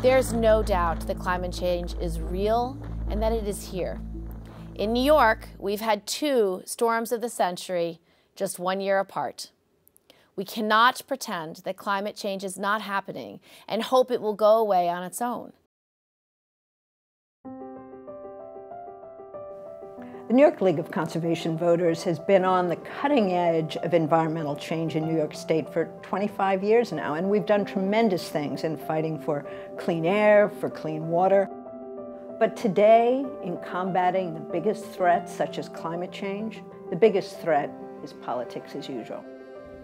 There's no doubt that climate change is real and that it is here. In New York, we've had 2 storms of the century just 1 year apart. We cannot pretend that climate change is not happening and hope it will go away on its own. The New York League of Conservation Voters has been on the cutting edge of environmental change in New York State for 25 years now, and we've done tremendous things in fighting for clean air, for clean water. But today, in combating the biggest threats, such as climate change, the biggest threat is politics as usual.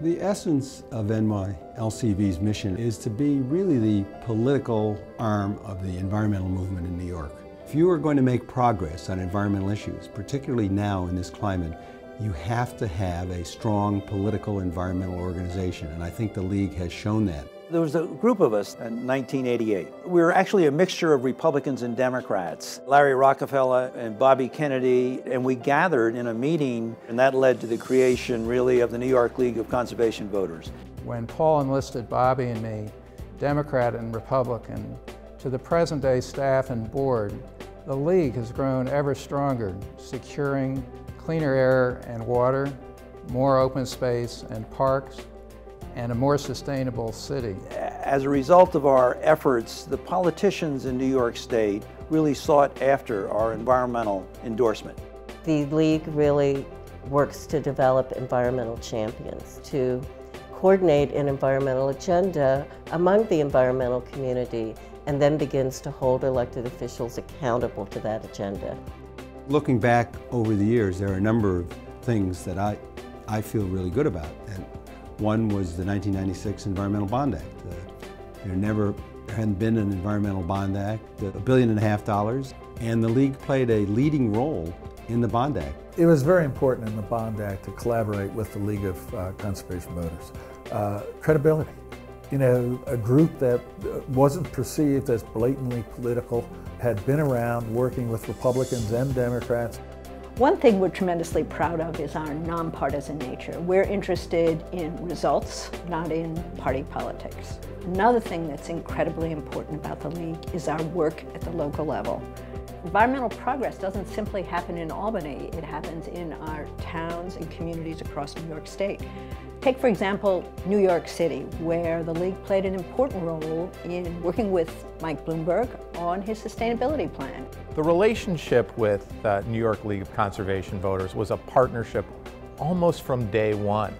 The essence of NYLCV's mission is to be really the political arm of the environmental movement in New York. If you are going to make progress on environmental issues, particularly now in this climate, you have to have a strong political environmental organization, and I think the League has shown that. There was a group of us in 1988. We were actually a mixture of Republicans and Democrats, Larry Rockefeller and Bobby Kennedy, and we gathered in a meeting, and that led to the creation, really, of the New York League of Conservation Voters. When Paul enlisted Bobby and me, Democrat and Republican, to the present-day staff and board, the League has grown ever stronger, securing cleaner air and water, more open space and parks, and a more sustainable city. As a result of our efforts, the politicians in New York State really sought after our environmental endorsement. The League really works to develop environmental champions, to coordinate an environmental agenda among the environmental community, and then begins to hold elected officials accountable to that agenda. Looking back over the years, there are a number of things that I feel really good about. And one was the 1996 Environmental Bond Act. There never had been an Environmental Bond Act, $1.5 billion, and the League played a leading role in the Bond Act. It was very important in the Bond Act to collaborate with the League of Conservation Voters. Credibility. You know, a group that wasn't perceived as blatantly political, had been around working with Republicans and Democrats. One thing we're tremendously proud of is our nonpartisan nature. We're interested in results, not in party politics. Another thing that's incredibly important about the League is our work at the local level. Environmental progress doesn't simply happen in Albany, it happens in our towns and communities across New York State. Take, for example, New York City, where the League played an important role in working with Mike Bloomberg on his sustainability plan. The relationship with the New York League of Conservation Voters was a partnership almost from day one.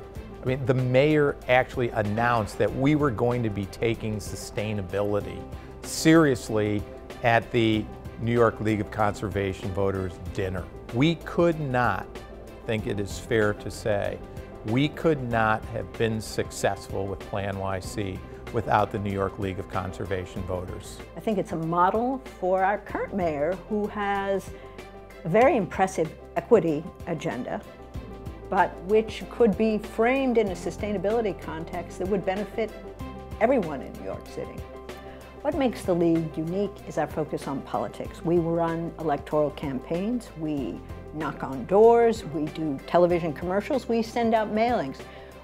I mean, the mayor actually announced that we were going to be taking sustainability seriously at the New York League of Conservation Voters dinner. We could not, I think it is fair to say, we could not have been successful with Plan YC without the New York League of Conservation Voters. I think it's a model for our current mayor, who has a very impressive equity agenda, but which could be framed in a sustainability context that would benefit everyone in New York City. What makes the League unique is our focus on politics. We run electoral campaigns, we knock on doors, we do television commercials, we send out mailings.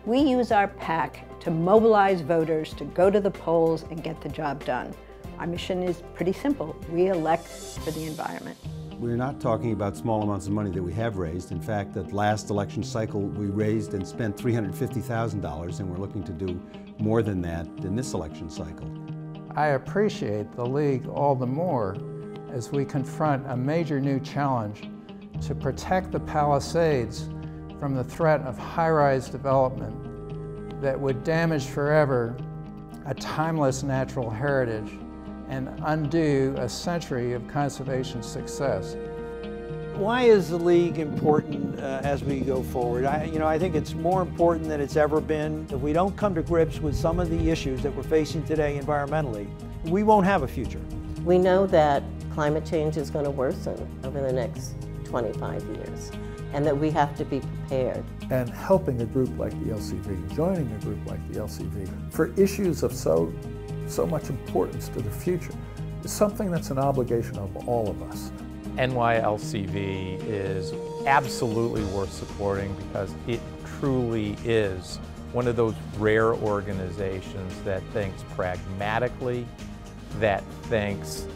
We use our PAC to mobilize voters to go to the polls and get the job done. Our mission is pretty simple. We elect for the environment. We're not talking about small amounts of money that we have raised. In fact, that last election cycle we raised and spent $350,000, and we're looking to do more than that in this election cycle. I appreciate the League all the more as we confront a major new challenge to protect the Palisades from the threat of high-rise development that would damage forever a timeless natural heritage and undo a century of conservation success. Why is the League important as we go forward? I think it's more important than it's ever been. If we don't come to grips with some of the issues that we're facing today environmentally, we won't have a future. We know that climate change is going to worsen over the next 25 years, and that we have to be prepared. And helping a group like the LCV, joining a group like the LCV, for issues of so much importance to the future, is something that's an obligation of all of us. NYLCV is absolutely worth supporting because it truly is one of those rare organizations that thinks pragmatically that thinks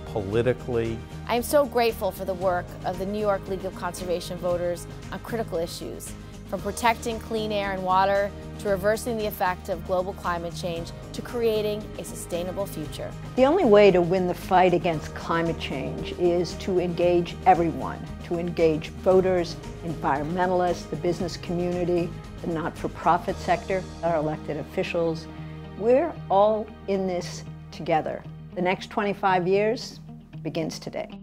politically. I am so grateful for the work of the New York League of Conservation Voters on critical issues, from protecting clean air and water, to reversing the effect of global climate change, to creating a sustainable future. The only way to win the fight against climate change is to engage everyone, to engage voters, environmentalists, the business community, the not-for-profit sector, our elected officials. We're all in this together. The next 25 years begins today.